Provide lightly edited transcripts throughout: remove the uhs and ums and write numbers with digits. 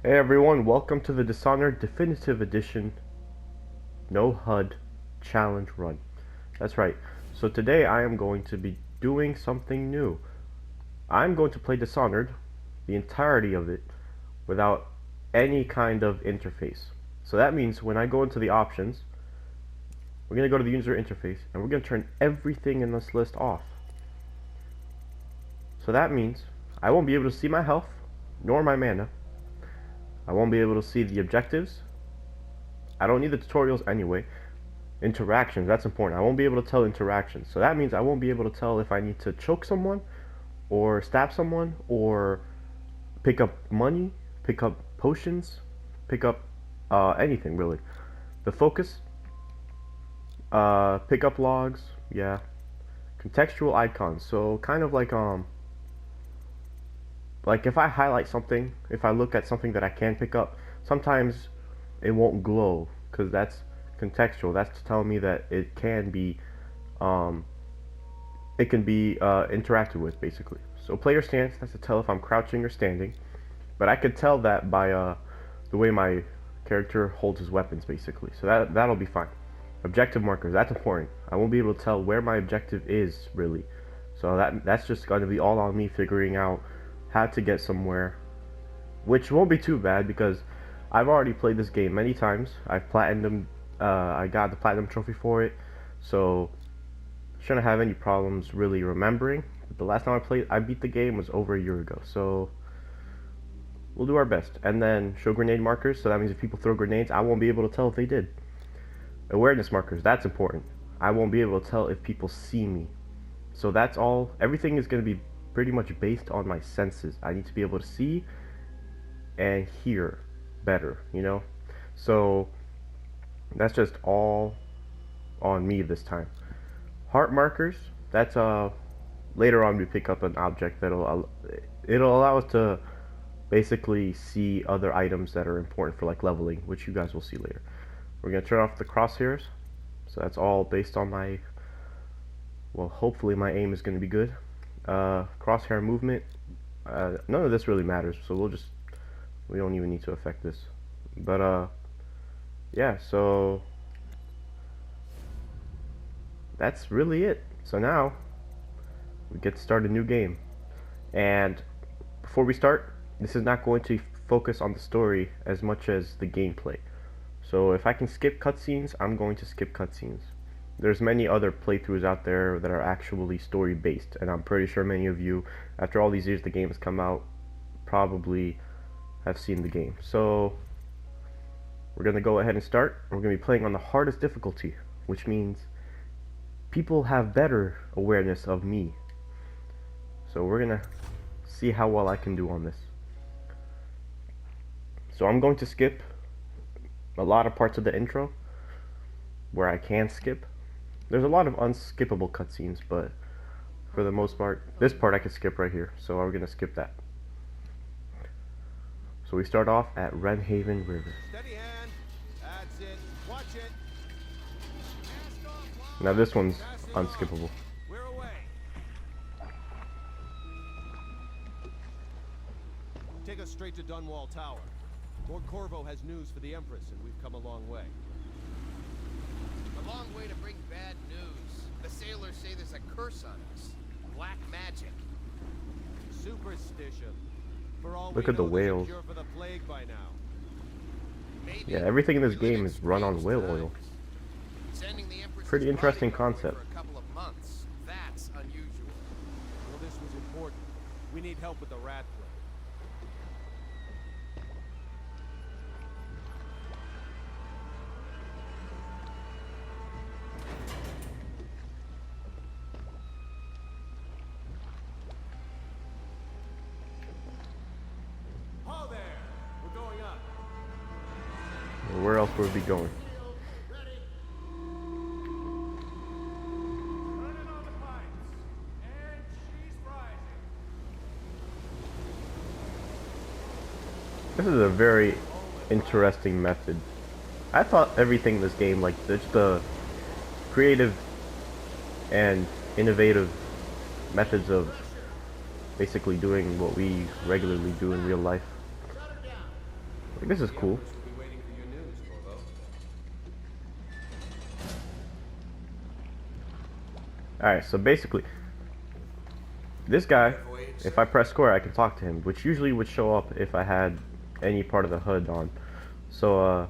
Hey everyone, welcome to the Dishonored Definitive Edition No-HUD Challenge Run. That's right. So today I am going to be doing something new. I'm going to play Dishonored, the entirety of it, without any kind of interface. So that means when I go into the options, we're going to go to the user interface and we're going to turn everything in this list off. So that means I won't be able to see my health, nor my mana. I won't be able to see the objectives. I don't need the tutorials anyway. Interactions, that's important. I won't be able to tell interactions. So that means I won't be able to tell if I need to choke someone, or stab someone, or pick up money, pick up potions, pick up anything really. The focus, pick up logs, yeah. Contextual icons, so kind of like if I highlight something, if I look at something that I can pick up, sometimes it won't glow because that's contextual. That's to tell me that it can be interacted with basically. So player stance, that's to tell if I'm crouching or standing, but I could tell that by the way my character holds his weapons basically. So that'll be fine. Objective markers, that's important. I won't be able to tell where my objective is really. So that's just going to be all on me figuring out how to get somewhere, which won't be too bad because I've already played this game many times. I've platinumed, I got the platinum trophy for it, so shouldn't have any problems really remembering. But the last time I beat the game was over a year ago, so we'll do our best. And then show grenade markers, so that means if people throw grenades, I won't be able to tell if they did. Awareness markers, that's important. I won't be able to tell if people see me. So that's all. Everything is going to be pretty much based on my senses. I need to be able to see and hear better, you know? So that's just all on me this time. Heart markers, that's later on we pick up an object that'll it'll allow us to basically see other items that are important for like leveling, which you guys will see later. We're going to turn off the crosshairs. So that's all based on my, well, hopefully my aim is going to be good. Crosshair movement, none of this really matters, so we don't even need to affect this. But yeah, so that's really it. So now we get to start a new game. And before we start, this is not going to focus on the story as much as the gameplay. So if I can skip cutscenes, I'm going to skip cutscenes. There's many other playthroughs out there that are actually story based, and I'm pretty sure many of you, after all these years the game has come out, probably have seen the game. So we're going to go ahead and start. We're going to be playing on the hardest difficulty, which means people have better awareness of me. So we're going to see how well I can do on this. So I'm going to skip a lot of parts of the intro where I can skip. There's a lot of unskippable cutscenes, but for the most part, this part I can skip right here, so we're going to skip that. So we start off at Renhaven River. Steady hand. That's it. Watch it. Now this one's unskippable. We're away. Take us straight to Dunwall Tower. Lord Corvo has news for the Empress, and we've come a long way. A long way to bring bad news. The sailors say there's a curse on us. Black magic. Superstition. For all Look we at the know, there's a whales. cure for the plague by now. Maybe Yeah, everything in this we live game is run on whale strange oil. times. Sending the Empress's Pretty interesting bodyguard away concept. For a couple of months. That's unusual. Well, this was important. We need help with the rat plague. Ho there! We're going up. Where else would we be going? Turning on the pipes. And she's rising. This is a very interesting method. I thought everything in this game, like the creative and innovative methods of basically doing what we regularly do in real life. Like, this is cool. Empress will be waiting for your news, Corvo. Alright, so basically, this guy, if I press square, I can talk to him, which usually would show up if I had any part of the HUD on. So,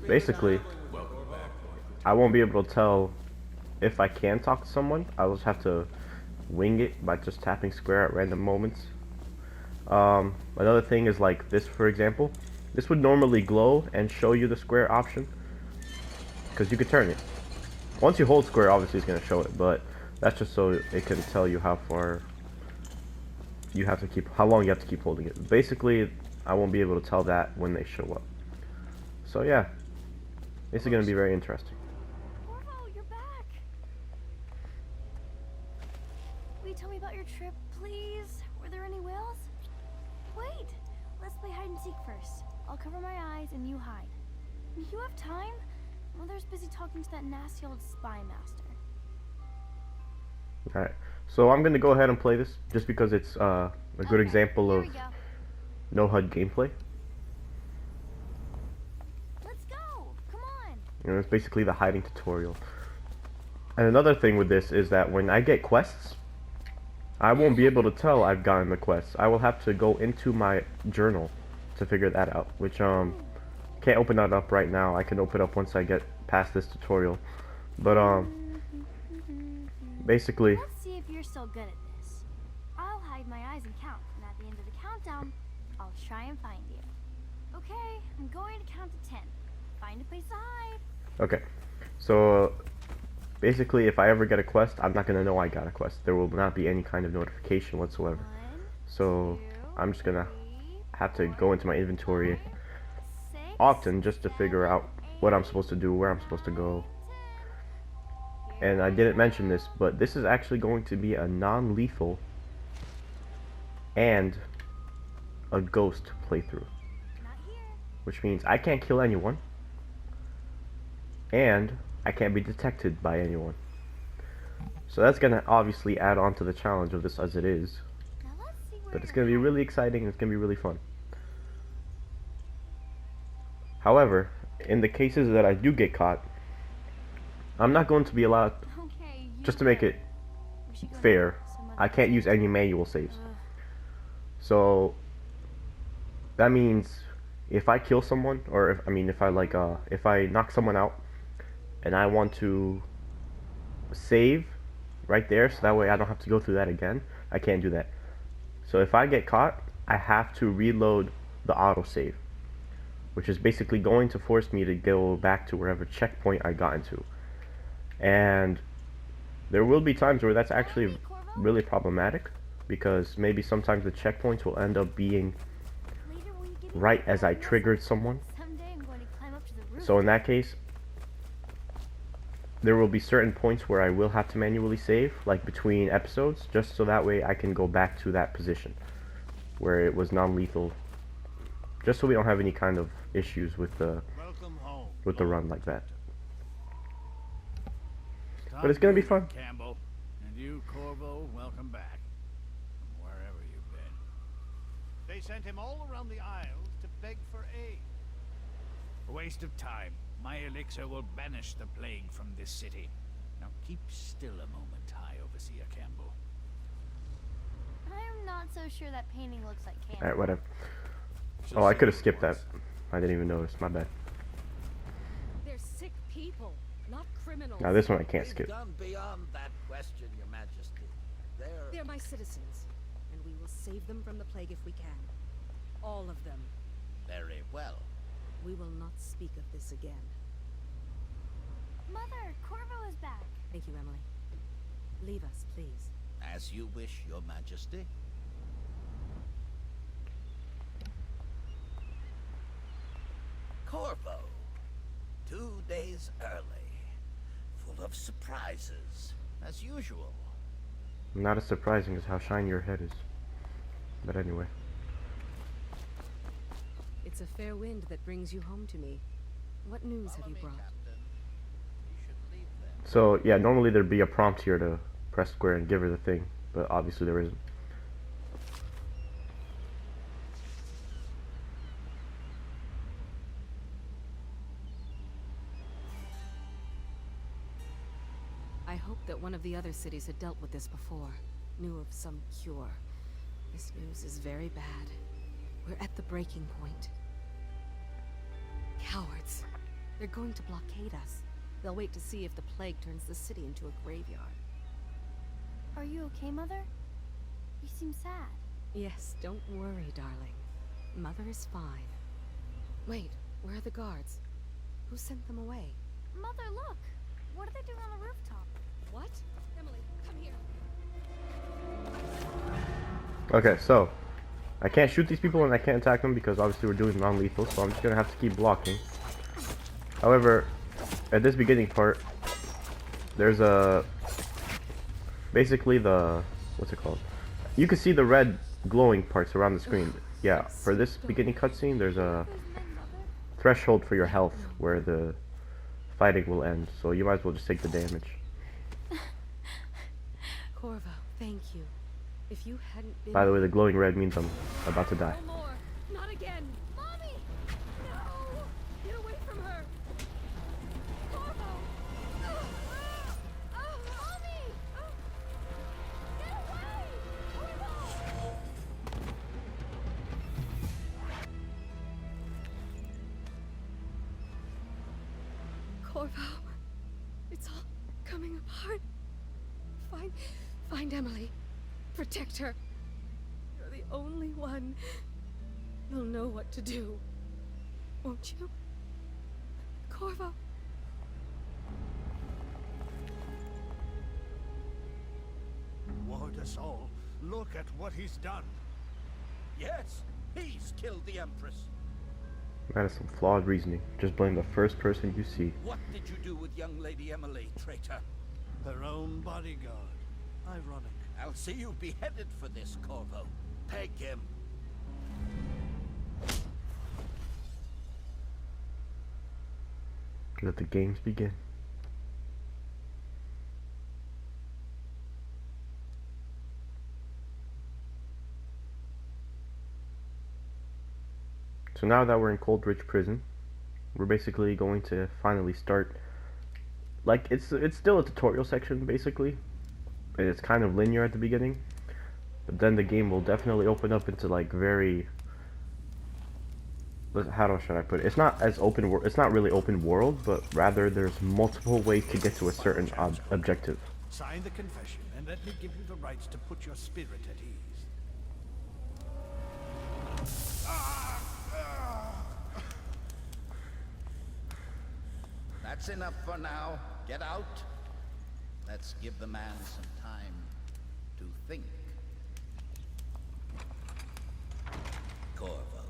basically, I won't be able to tell if I can talk to someone. I'll just have to wing it by just tapping square at random moments. Another thing is like this, for example. This would normally glow and show you the square option, because you could turn it. Once you hold square, obviously it's going to show it, but that's just so it can tell you how far you have to keep, how long you have to keep holding it. Basically, I won't be able to tell that when they show up. So yeah, this is going to be very interesting. Corvo, you're back. Will you tell me about your trip, please? Were there any whales? Wait, let's play hide and seek first. I'll cover my eyes and you hide. You have time? Mother's busy talking to that nasty old spy master. Alright, so I'm going to go ahead and play this, just because it's a good example of no-HUD gameplay. Let's go! Come on! You know, it's basically the hiding tutorial. And another thing with this is that when I get quests, I won't be able to tell I've gotten the quests. I will have to go into my journal to figure that out, which can't open that up right now. I can open it up once I get past this tutorial. But basically, Let's see if you're still good at this. I'll hide my eyes and count, and at the end of the countdown, I'll try and find you. Okay, I'm going to count to 10. Find a place to hide. okay. So basically, if I ever get a quest, I'm not gonna know I got a quest. There will not be any kind of notification whatsoever. 1, So 2, I'm just gonna 3, have to go into my inventory 5, 6, often just to figure out what I'm supposed to do, where I'm supposed to go. And I didn't mention this, but this is actually going to be a non-lethal and a ghost playthrough, Not here. which means I can't kill anyone and I can't be detected by anyone. So that's gonna obviously add on to the challenge of this as it is, Now let's see where but it's you're gonna be hiding. really exciting and it's gonna be really fun. However, in the cases that I do get caught, I'm not going to be allowed, Okay, you just to make go. it We should go fair, some other I can't use any manual saves. Ugh. So that means if I kill someone, or if I knock someone out and I want to save right there, so that way I don't have to go through that again, I can't do that. So if I get caught, I have to reload the autosave, which is basically going to force me to go back to wherever checkpoint I got into. And there will be times where that's actually Hey, Corvo. really problematic, because maybe sometimes the checkpoints will end up being Later will you give me right my as I phone? triggered someone. Someday I'm going to climb up to the roof. So in that case, there will be certain points where I will have to manually save, like between episodes, just so that way I can go back to that position where it was non-lethal, just so we don't have any kind of issues with the Welcome home. run like that. But it's gonna be fun. Campbell, and you, Corvo, welcome back from wherever you've been. They sent him all around the Isles to beg for aid. A waste of time. My elixir will banish the plague from this city. Now keep still a moment, High Overseer Campbell. I'm not so sure that painting looks like candy. Alright, whatever. Oh, I could have skipped that. I didn't even notice. My bad. They're sick people, not criminals. Now this one I can't We've skip. gone beyond that question, Your Majesty. They're my citizens, and we will save them from the plague if we can. All of them. Very well. We will not speak of this again. Mother, Corvo is back. Thank you, Emily. Leave us, please. As you wish, Your Majesty. Corvo. 2 days early. Full of surprises, as usual. Not as surprising as how shiny your head is. But anyway. It's a fair wind that brings you home to me. What news have Follow you me, brought? Captain. You should leave them. So yeah, normally there'd be a prompt here to press square and give her the thing, but obviously there isn't. hoped that one of the other cities had dealt with this before. Knew of some cure. This news is very bad. We're at the breaking point. Cowards. They're going to blockade us. They'll wait to see if the plague turns the city into a graveyard. Are you okay, Mother? You seem sad. Yes, don't worry, darling. Mother is fine. Wait, where are the guards? Who sent them away? Mother, look! What are they doing on the rooftop? What? Emily, come here. Okay, so I can't shoot these people and I can't attack them because obviously we're doing non-lethal, so I'm just gonna have to keep blocking. However, at this beginning part, there's a basically the what's it called? You can see the red glowing parts around the screen. Yeah, for this beginning cutscene, there's a threshold for your health where the fighting will end, so you might as well just take the damage. Corvo, thank you. If you hadn't been... By the way, the glowing red means I'm about to die. No more! Not again! Mommy! No! Get away from her! Corvo! Mommy! Get away! Corvo! Corvo, it's all coming apart. Find Emily. Protect her. You're the only one. You'll know what to do. Won't you? Corvo. Ward us all. Look at what he's done. Yes, he's killed the Empress. That is some flawed reasoning. Just blame the first person you see. What did you do with young Lady Emily, traitor? Her own bodyguard. Ironic. I'll see you beheaded for this, Corvo. Peg him. Let the games begin. So now that we're in Coldridge Prison, we're basically going to finally start. Like, it's still a tutorial section basically. And it's kind of linear at the beginning, but then the game will definitely open up into like very. How should I put it? It's not as open. It's not really open world, but rather there's multiple ways to get to a certain objective. Sign the confession, and let me give you the rights to put your spirit at ease. That's enough for now. Get out. Let's give the man some time to think. Corvo,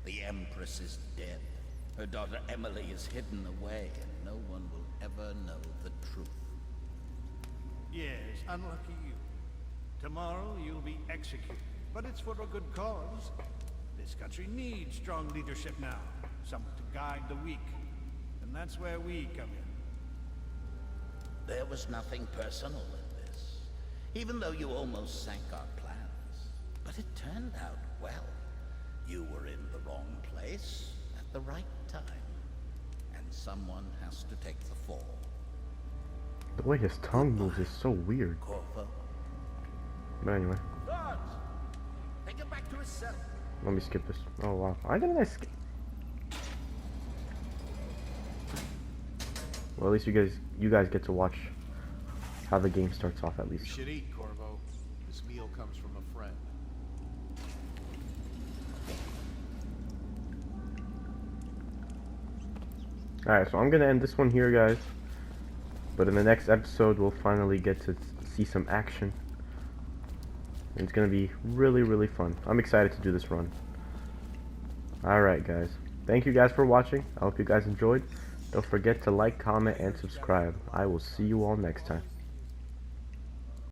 the Empress is dead. Her daughter Emily is hidden away, and no one will ever know the truth. Yes, unlucky you. Tomorrow you'll be executed, but it's for a good cause. This country needs strong leadership now, someone to guide the weak, and that's where we come in. There was nothing personal in this, even though you almost sank our plans. But it turned out well. You were in the wrong place at the right time, and someone has to take the fall. The way his tongue moves is so weird. Corvo. But anyway, Guards! Take him back to his cell. let me skip this. Oh wow, why didn't I skip? Well, at least you guys get to watch how the game starts off at You least. should eat, Corvo. This meal comes from a friend. Alright, so I'm gonna end this one here, guys. But in the next episode, we'll finally get to see some action. And it's gonna be really, really fun. I'm excited to do this run. Alright, guys. Thank you guys for watching. I hope you guys enjoyed. Don't forget to like, comment, and subscribe. I will see you all next time.